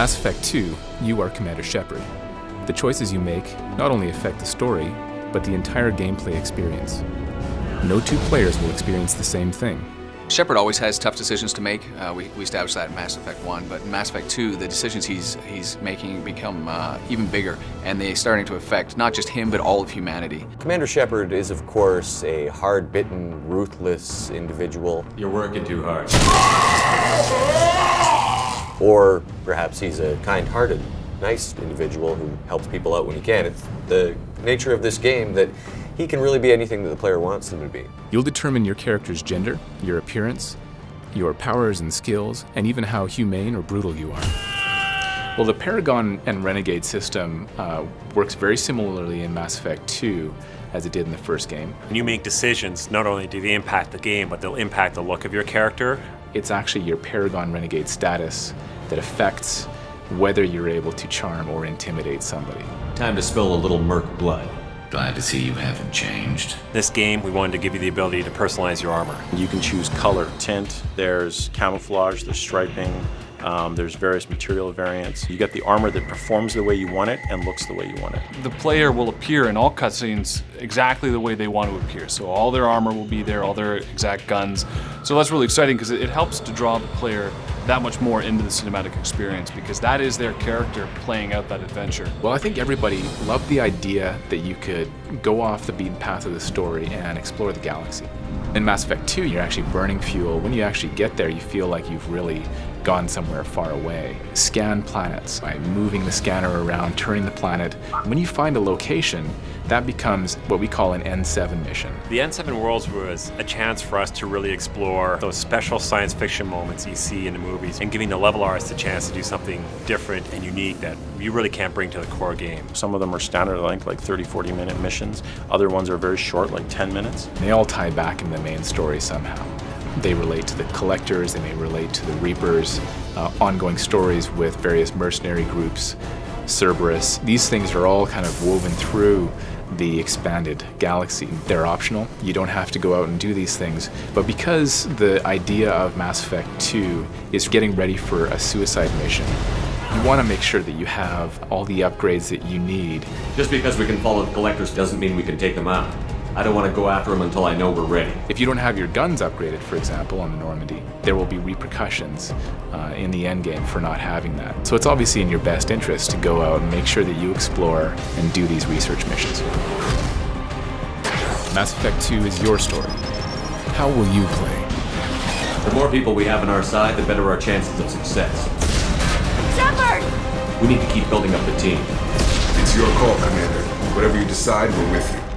In Mass Effect 2, you are Commander Shepard. The choices you make not only affect the story, but the entire gameplay experience. No two players will experience the same thing. Shepard always has tough decisions to make. We established that in Mass Effect 1, but in Mass Effect 2, the decisions he's making become even bigger, and they're starting to affect not just him, but all of humanity. Commander Shepard is, of course, a hard-bitten, ruthless individual. You're working too hard. Or perhaps he's a kind-hearted, nice individual who helps people out when he can. It's the nature of this game that he can really be anything that the player wants him to be. You'll determine your character's gender, your appearance, your powers and skills, and even how humane or brutal you are. Well, the Paragon and Renegade system works very similarly in Mass Effect 2 as it did in the first game. When you make decisions, not only do they impact the game, but they'll impact the look of your character. It's actually your Paragon Renegade status that affects whether you're able to charm or intimidate somebody. Time to spill a little merc blood. Glad to see you haven't changed. This game, we wanted to give you the ability to personalize your armor. You can choose color, tint, there's camouflage, there's striping, there's various material variants. You get the armor that performs the way you want it and looks the way you want it. The player will appear in all cutscenes exactly the way they want to appear. So all their armor will be there, all their exact guns. So that's really exciting because it helps to draw the player that much more into the cinematic experience, because that is their character playing out that adventure. Well, I think everybody loved the idea that you could go off the beaten path of the story and explore the galaxy. In Mass Effect 2, you're actually burning fuel. When you actually get there, you feel like you've really gone somewhere far away. Scan planets by moving the scanner around, turning the planet. When you find a location, that becomes what we call an N7 mission. The N7 Worlds was a chance for us to really explore those special science fiction moments you see in the movies, and giving the level artists a chance to do something different and unique that you really can't bring to the core game. Some of them are standard length, like 30, 40-minute missions. Other ones are very short, like 10 minutes. They all tie back in the main story somehow. They relate to the Collectors, they may relate to the Reapers, ongoing stories with various mercenary groups, Cerberus. These things are all kind of woven through the expanded galaxy. They're optional. You don't have to go out and do these things. But because the idea of Mass Effect 2 is getting ready for a suicide mission, you want to make sure that you have all the upgrades that you need. Just because we can follow the collectors doesn't mean we can take them out. I don't want to go after them until I know we're ready. If you don't have your guns upgraded, for example, on the Normandy, there will be repercussions in the endgame for not having that. So it's obviously in your best interest to go out and make sure that you explore and do these research missions. Mass Effect 2 is your story. How will you play? The more people we have on our side, the better our chances of success. Shepard! We need to keep building up the team. It's your call, Commander. Whatever you decide, we're with you.